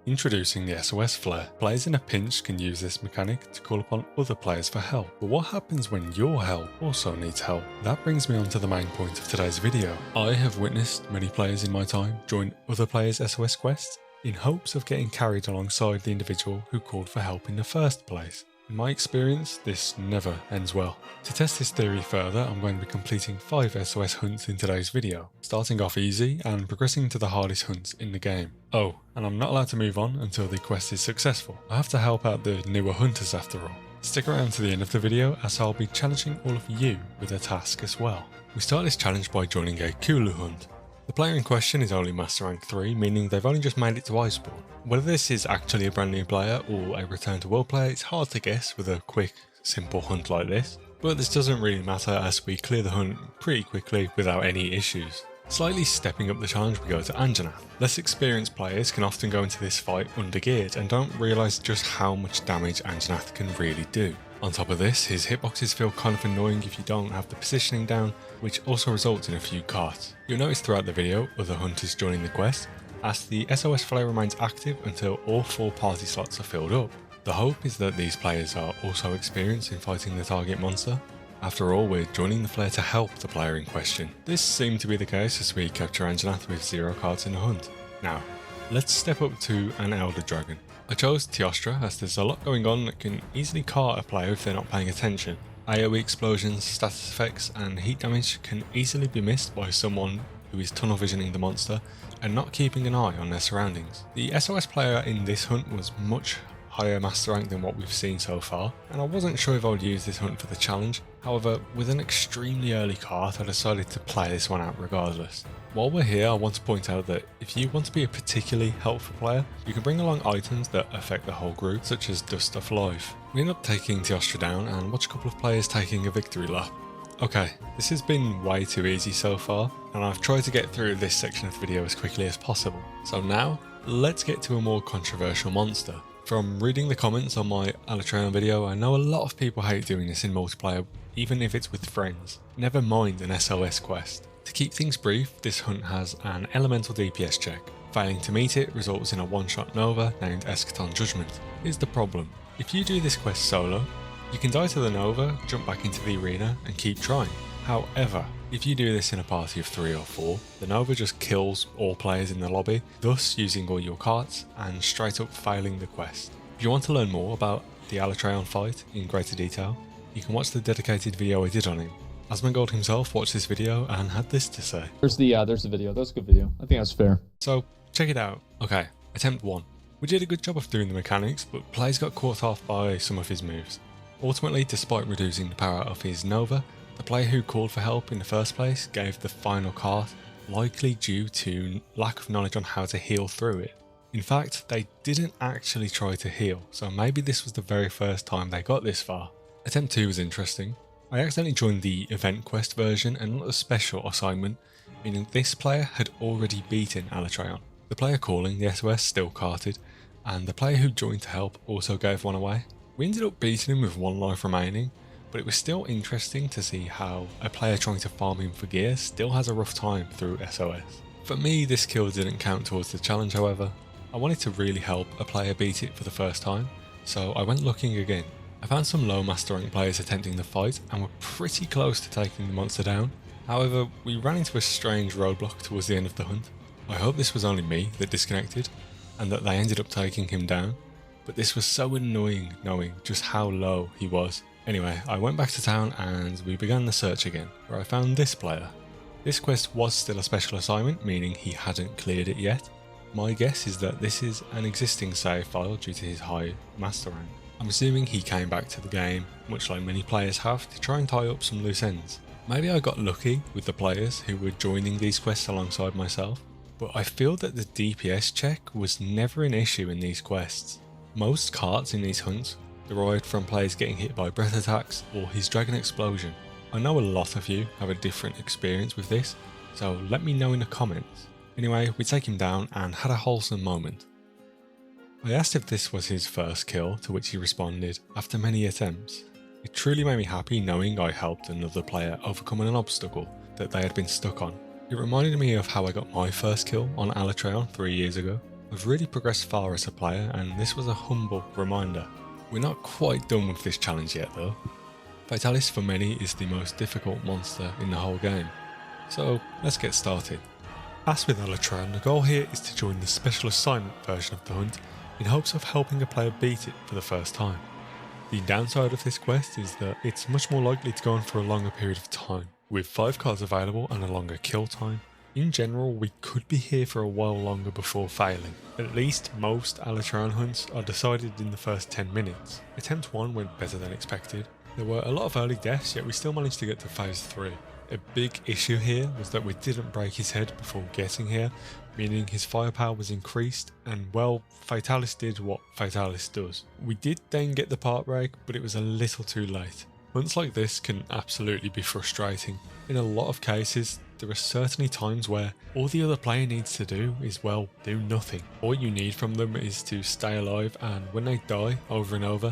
Introducing the SOS flare. Players in a pinch can use this mechanic to call upon other players for help. But what happens when your help also needs help? That brings me on to the main point of today's video. I have witnessed many players in my time join other players' SOS quests in hopes of getting carried alongside the individual who called for help in the first place. In my experience, this never ends well. To test this theory further, I'm going to be completing 5 SOS hunts in today's video, starting off easy and progressing to the hardest hunts in the game. Oh, and I'm not allowed to move on until the quest is successful. I have to help out the newer hunters after all. Stick around to the end of the video as I'll be challenging all of you with a task as well. We start this challenge by joining a Kulu hunt. The player in question is only Master Rank 3, meaning they've only just made it to Iceborne. Whether this is actually a brand new player or a return to world player, it's hard to guess with a quick, simple hunt like this. But this doesn't really matter as we clear the hunt pretty quickly without any issues. Slightly stepping up the challenge, we go to Anjanath. Less experienced players can often go into this fight undergeared and don't realise just how much damage Anjanath can really do. On top of this, his hitboxes feel kind of annoying if you don't have the positioning down, which also results in a few carts. You'll notice throughout the video other hunters joining the quest, as the SOS flare remains active until all 4 party slots are filled up. The hope is that these players are also experienced in fighting the target monster. After all, we're joining the flare to help the player in question. This seemed to be the case as we capture Anjanath with 0 cards in the hunt. Now, let's step up to an Elder Dragon. I chose Teostra as there's a lot going on that can easily cart a player if they're not paying attention. AoE explosions, status effects and heat damage can easily be missed by someone who is tunnel visioning the monster and not keeping an eye on their surroundings. The SOS player in this hunt was much higher master rank than what we've seen so far, and I wasn't sure if I would use this hunt for the challenge. However, with an extremely early cart, I decided to play this one out regardless. While we're here, I want to point out that if you want to be a particularly helpful player, you can bring along items that affect the whole group, such as Dust of Life. We end up taking Teostra down and watch a couple of players taking a victory lap. Okay, this has been way too easy so far, and I've tried to get through this section of the video as quickly as possible. So now, let's get to a more controversial monster. From reading the comments on my Alatreon video, I know a lot of people hate doing this in multiplayer, even if it's with friends. Never mind an SOS quest. To keep things brief, this hunt has an elemental DPS check. Failing to meet it results in a one-shot Nova named Eschaton Judgment. Here's the problem. If you do this quest solo, you can die to the Nova, jump back into the arena and keep trying. However, if you do this in a party of 3 or 4, the Nova just kills all players in the lobby, thus using all your carts and straight up failing the quest. If you want to learn more about the Alatreon fight in greater detail, you can watch the dedicated video I did on him. Asmongold himself watched this video and had this to say. There's the video. That's a good video. I think that's fair. So check it out. Okay, attempt 1. We did a good job of doing the mechanics, but players got caught off by some of his moves. Ultimately, despite reducing the power of his Nova, the player who called for help in the first place gave the final cart, likely due to lack of knowledge on how to heal through it. In fact, they didn't actually try to heal, so maybe this was the very first time they got this far. Attempt 2 was interesting. I accidentally joined the event quest version and not the special assignment, meaning this player had already beaten Alatreon. The player calling the SOS still carted, and the player who joined to help also gave one away. We ended up beating him with 1 life remaining, but it was still interesting to see how a player trying to farm him for gear still has a rough time through SOS. For me, this kill didn't count towards the challenge however. I wanted to really help a player beat it for the first time, so I went looking again. I found some low master rank players attempting the fight and were pretty close to taking the monster down. However, we ran into a strange roadblock towards the end of the hunt. I hope this was only me that disconnected, and that they ended up taking him down, but this was so annoying knowing just how low he was. Anyway, I went back to town and we began the search again, where I found this player. This quest was still a special assignment, meaning he hadn't cleared it yet. My guess is that this is an existing save file due to his high master rank. I'm assuming he came back to the game, much like many players have, to try and tie up some loose ends. Maybe I got lucky with the players who were joining these quests alongside myself, but I feel that the DPS check was never an issue in these quests. Most carts in these hunts derived from players getting hit by breath attacks or his dragon explosion. I know a lot of you have a different experience with this, so let me know in the comments. Anyway, we take him down and had a wholesome moment. I asked if this was his first kill, to which he responded, after many attempts. It truly made me happy knowing I helped another player overcome an obstacle that they had been stuck on. It reminded me of how I got my first kill on Alatreon 3 years ago. I've really progressed far as a player, and this was a humble reminder. We're not quite done with this challenge yet though. Fatalis for many is the most difficult monster in the whole game, so let's get started. As with Alatreon, the goal here is to join the special assignment version of the hunt in hopes of helping a player beat it for the first time. The downside of this quest is that it's much more likely to go on for a longer period of time, with 5 cards available and a longer kill time. In general, we could be here for a while longer before failing. At least most Alatreon hunts are decided in the first 10 minutes. Attempt 1 went better than expected. There were a lot of early deaths, yet we still managed to get to phase 3. A big issue here was that we didn't break his head before getting here, meaning his firepower was increased, and well, Fatalis did what Fatalis does. We did then get the part break, but it was a little too late. Hunts like this can absolutely be frustrating. In a lot of cases, there are certainly times where all the other player needs to do is, well, do nothing. All you need from them is to stay alive, and when they die over and over,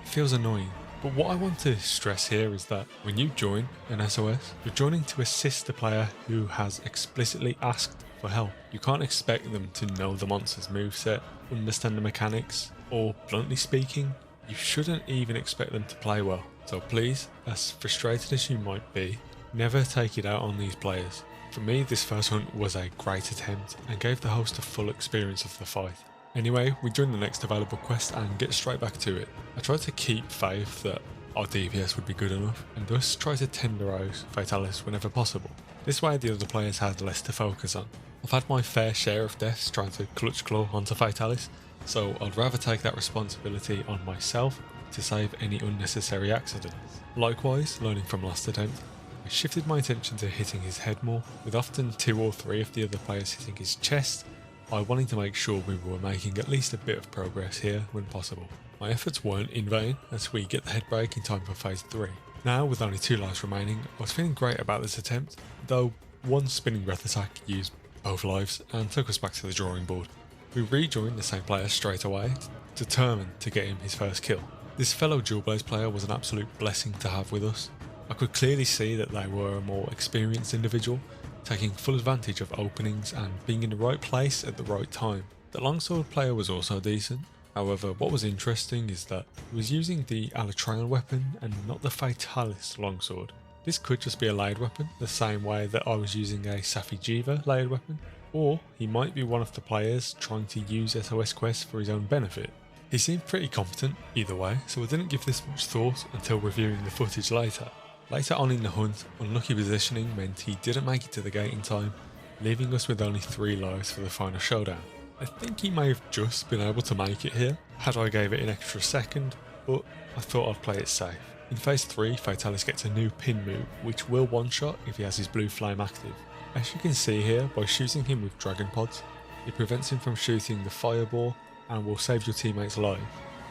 it feels annoying. But what I want to stress here is that when you join an SOS, you're joining to assist the player who has explicitly asked for help. You can't expect them to know the monster's moveset, understand the mechanics, or bluntly speaking, you shouldn't even expect them to play well. So please, as frustrated as you might be, never take it out on these players. For me, this first hunt was a great attempt and gave the host a full experience of the fight. Anyway, we join the next available quest and get straight back to it. I tried to keep faith that our DPS would be good enough, and thus try to tenderize Fatalis whenever possible. This way the other players had less to focus on. I've had my fair share of deaths trying to clutch claw onto Fatalis, so I'd rather take that responsibility on myself to save any unnecessary accidents. Likewise, learning from last attempt, I shifted my attention to hitting his head more, with often 2 or 3 of the other players hitting his chest. I wanted to make sure we were making at least a bit of progress here when possible. My efforts weren't in vain as we get the head break in time for phase 3. Now, with only 2 lives remaining, I was feeling great about this attempt, though one spinning breath attack used both lives and took us back to the drawing board. We rejoined the same player straight away, determined to get him his first kill. This fellow Dual Blaze player was an absolute blessing to have with us. I could clearly see that they were a more experienced individual, taking full advantage of openings and being in the right place at the right time. The longsword player was also decent. However, what was interesting is that he was using the Alatreon weapon and not the Fatalis longsword. This could just be a layered weapon, the same way that I was using a Safi Jiva layered weapon, or he might be one of the players trying to use SOS quests for his own benefit. He seemed pretty competent either way, so I didn't give this much thought until reviewing the footage later. Later on in the hunt, unlucky positioning meant he didn't make it to the gate in time, leaving us with only 3 lives for the final showdown. I think he may have just been able to make it here, had I gave it an extra second, but I thought I'd play it safe. In phase 3, Fatalis gets a new pin move, which will one-shot if he has his blue flame active. As you can see here, by shooting him with dragon pods, it prevents him from shooting the fireball and will save your teammates alive.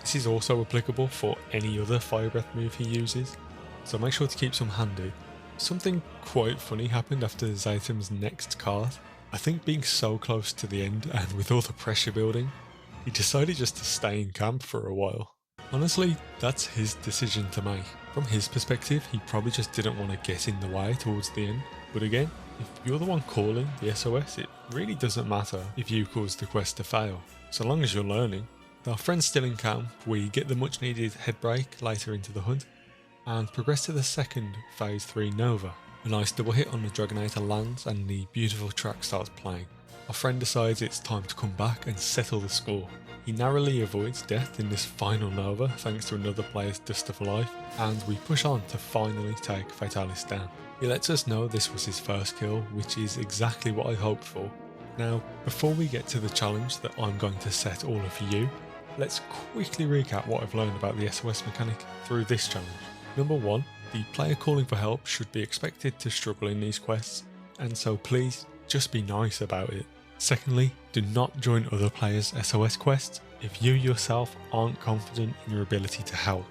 This is also applicable for any other fire breath move he uses, so make sure to keep some handy. Something quite funny happened after Zaytum's next card. I think being so close to the end and with all the pressure building, he decided just to stay in camp for a while. Honestly, that's his decision to make. From his perspective, he probably just didn't want to get in the way towards the end. But again, if you're the one calling the SOS, it really doesn't matter if you cause the quest to fail, so long as you're learning. With our friends still in camp, we get the much needed head break later into the hunt, and progress to the second phase 3 Nova. A nice double hit on the Dragonator lands and the beautiful track starts playing. Our friend decides it's time to come back and settle the score. He narrowly avoids death in this final Nova thanks to another player's Dust of Life, and we push on to finally take Fatalis down. He lets us know this was his first kill, which is exactly what I hoped for. Now, before we get to the challenge that I'm going to set all of you, let's quickly recap what I've learned about the SOS mechanic through this challenge. Number 1, the player calling for help should be expected to struggle in these quests, and so please just be nice about it. Secondly, do not join other players' SOS quests if you yourself aren't confident in your ability to help.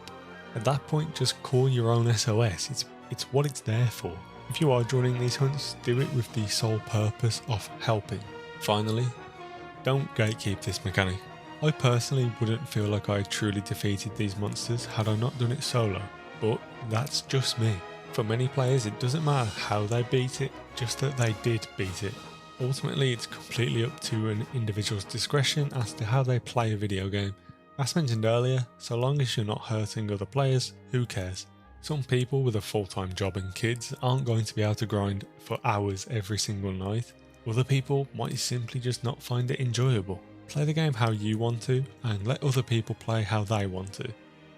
At that point, just call your own SOS, it's what it's there for. If you are joining these hunts, do it with the sole purpose of helping. Finally, don't gatekeep this mechanic. I personally wouldn't feel like I had truly defeated these monsters had I not done it solo, but that's just me. For many players, it doesn't matter how they beat it, just that they did beat it. Ultimately, it's completely up to an individual's discretion as to how they play a video game. As mentioned earlier, so long as you're not hurting other players, who cares? Some people with a full-time job and kids aren't going to be able to grind for hours every single night. Other people might simply just not find it enjoyable. Play the game how you want to, and let other people play how they want to.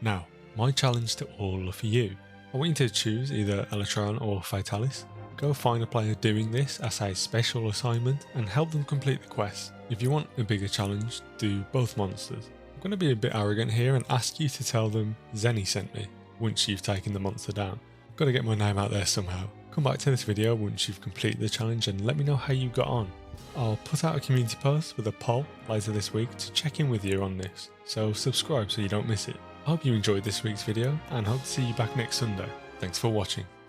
Now, my challenge to all of you. I want you to choose either Alatreon or Fatalis. Go find a player doing this as a special assignment and help them complete the quest. If you want a bigger challenge, do both monsters. I'm going to be a bit arrogant here and ask you to tell them Zenny sent me once you've taken the monster down. I've got to get my name out there somehow. Come back to this video once you've completed the challenge and let me know how you got on. I'll put out a community post with a poll later this week to check in with you on this, so subscribe so you don't miss it. I hope you enjoyed this week's video and hope to see you back next Sunday. Thanks for watching.